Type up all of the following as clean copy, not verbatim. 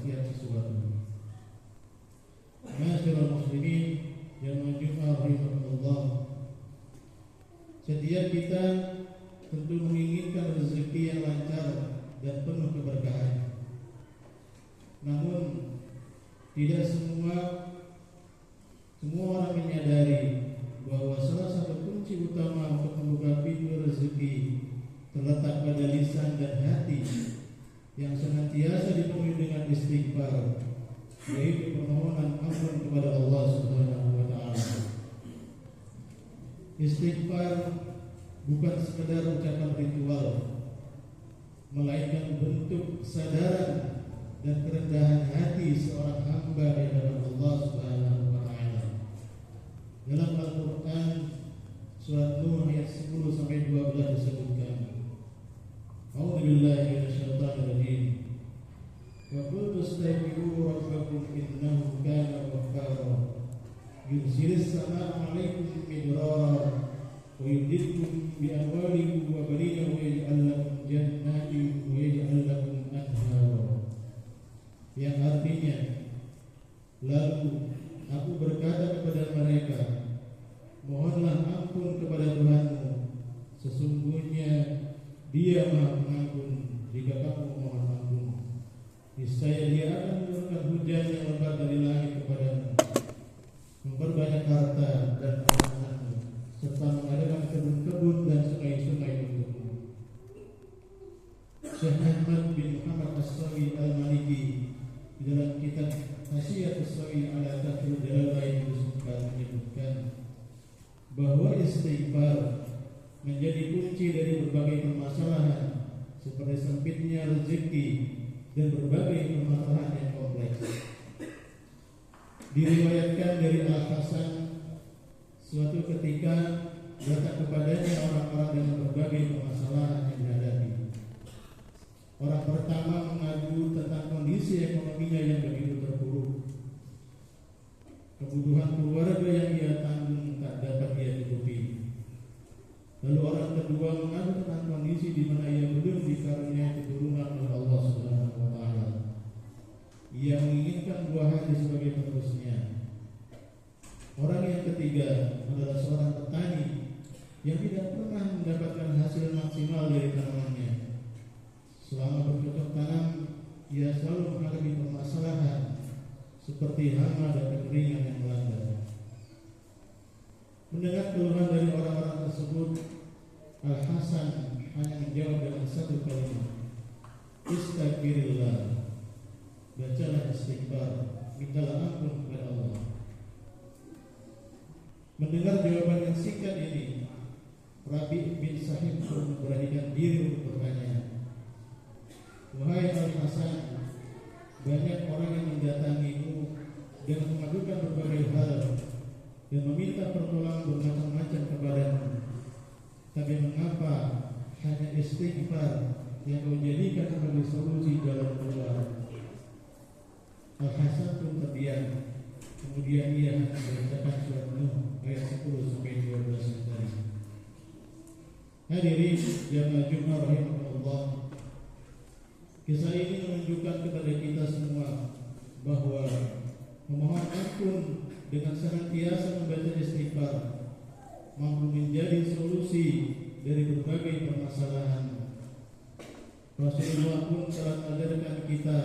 setiap sesuatu. Ma'asyiral muslimin yang Jumat rahimahullah, setiap kita tentu menginginkan rezeki yang lancar dan penuh keberkahan. Namun tidak semua orang menyadari bahwa salah satu kunci utama untuk membuka pintu rezeki terletak pada lisan dan hati yang senantiasa dipenuhi dengan istighfar, yaitu permohonan ampun kepada Allah Subhanahu wa taala. Istighfar bukan sekedar ucapan ritual, melainkan bentuk kesadaran dan kerendahan hati seorang hamba di hadapan Allah Subhanahu wa taala. Dalam Al-Qur'an surat Nur ayat 10 sampai 12 disebutkan, A'udzu billahi minasyaitonir rajim. Wa qul tastaghfiru rabbakum innahu kana ghaffara yursilis samaa'a 'alaikum midrara wa yumdidkum bi amwalin wa banina wa yaj'al lakum jannatin wa yaj'al lakum anhara. Yang artinya, lalu aku berkata kepada mereka, mohonlah ampun kepada Tuhanmu, sesungguhnya Dia Maha Pengampun jika kamu mohon ampun. Niscaya Dia akan menurunkan hujan yang lebat dari langit kepadamu, memperbanyak harta dan anak-anakmu, serta mengadakan kebun-kebun dan sungai-sungai untukmu. Syekh Ahmad bin Muhammad As-Sawi Al-Maliki di dalam kitab Hasyiat As-Sawi ala Tafsir Jalalain menyebutkan bahwa istighfar menjadi kunci dari berbagai permasalahan seperti sempitnya rezeki dan berbagai permasalahan yang kompleks. Diriwayatkan dari Al-Hasan, suatu ketika datang kepadanya orang-orang dengan berbagai permasalahan yang dihadapi. Orang pertama mengaku tentang kondisi ekonominya yang begitu terpuruk. Kebutuhan keluarga yang ia tanggung tak dapat ia tutupi. Lalu orang kedua mengaku tentang kondisi di mana ia belum dikaruniai keturunan oleh Allah Subhanahu wa taala. Ia menginginkan buah hati sebagai penerusnya. Orang yang ketiga adalah seorang petani yang tidak pernah mendapatkan hasil maksimal dari tanamannya. Selama bercocok tanam, ia selalu menghadapi permasalahan seperti hama dan kekeringan yang melanda. Mendengar keluhan dari orang-orang tersebut, Al-Hasan hanya menjawab dengan satu kalimat, Istaghfirillah. Bacalah istighfar, mintalah ampun kepada Allah. Mendengar jawaban yang singkat ini, Rabi' bin Sahib pun memberanikan diri untuk bertanya, wahai Al-Hasan, banyak orang yang mendatangimu dengan mengadukan berbagai hal dan meminta pertolongan bermacam-macam kepadamu. Tapi mengapa hanya istighfar yang kau jadikan sebagai solusi jalan keluar? Al-Hasan pun terdiam. Kemudian ia membacakan surat Nuh ayat 10 sampai 12 tadi. Hadirin jamaah Jumat rahimahullah, kisah ini menunjukkan kepada kita semua bahwa memohon ampun dengan senantiasa membaca istighfar mampu menjadi solusi dari berbagai permasalahan. Rasulullah pun telah mengajarkan kita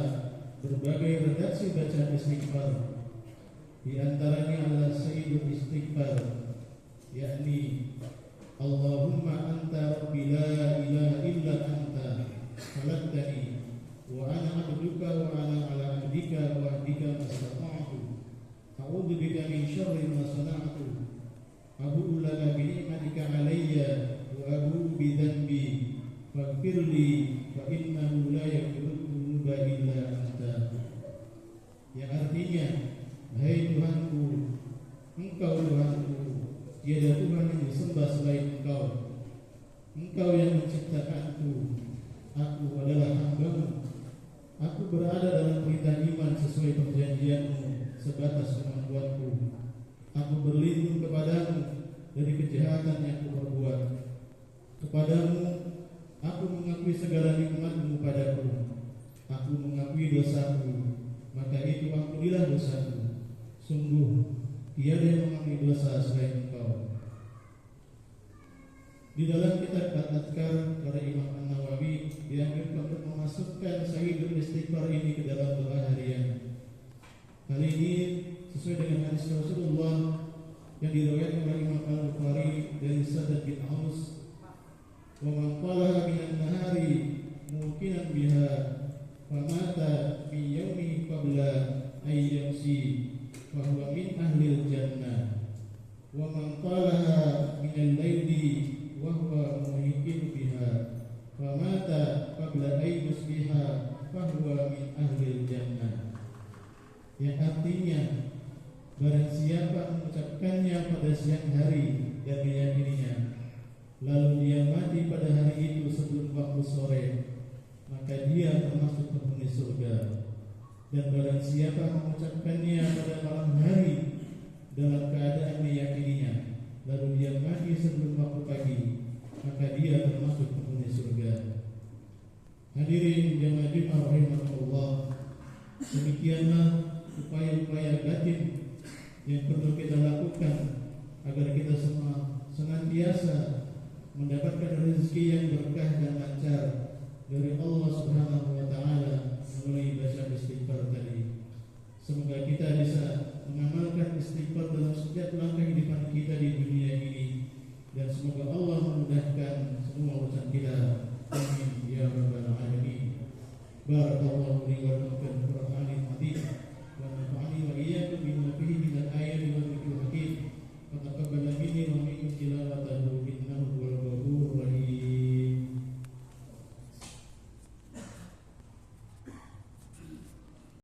berbagai redaksi bacaan istighfar. Di antaranya adalah sayyidul istighfar, yakni Allahumma anta rabbi la ilaha illa anta khalaqtani wa ana abduka wa ana ala abdika wa ahdika mastata'tu a'udzu bika min syarri ma sana'tu abu'u laka bi ni'matika 'alayya wa abu'u bi dhanbi faghfir li fa innahu la yaghfiru dzunuba illa anta. Yang artinya, hai Tuhanku, Engkau Tuhanku, tiada Tuhan yang disembah selain Engkau. Engkau yang menciptakanku, aku adalah hamba-Mu. Aku berada dalam perintah iman sesuai perjanjian-Mu sebatas kemampuanku. Aku berlindung kepadamu dari kejahatan yang kuperbuat. Kepadamu aku mengakui segala nikmat-Mu padaku. Aku mengakui dosaku maka itu ampunilah dosaku. Sungguh tiada yang mengampuni dosa selain Engkau. Di dalam kitab Al-Adhkar dari Imam An-Nawawi dianjurkan untuk memasukkan Sahihul Istighfar ini ke dalam doa harian. Hal ini sesuai dengan hadis Rasulullah yang diriwayatkan oleh Imam Al-Bukhari dari Sa'd bin Aus, "Wa man qalaha minan nahari muqinan biha famata fi yawmi qabla ay yamsi fa huwa min ahlil jannah wa man qalaha minal laili wa huwa muhiqqin biha famata qabla ay yusbiha fa huwa min ahlil jannah." Yang artinya, barang siapa mengucapkannya pada siang hari dan meyakininya, lalu dia mati pada hari itu sebelum waktu sore, maka dia termasuk penghuni surga. Dan barang siapa mengucapkannya pada malam hari dalam keadaan meyakininya, lalu dia mati sebelum waktu pagi, maka dia termasuk penghuni surga. Hadirin jamaah Jumat rahimahullah, demikianlah upaya-upaya batin yang perlu kita lakukan agar kita semua senantiasa mendapatkan rezeki yang berkah dan lancar dari Allah Subhanahu wa taala melalui baca istighfar tadi. Semoga kita bisa mengamalkan istighfar dalam setiap langkah kehidupan kita di dunia ini, dan semoga Allah memudahkan semua urusan kita. Amin ya rabbal alamin. Barakallahu li wa lakum fil Qur'anil Azim wa nafa'ani wa iyyakum bima fihi min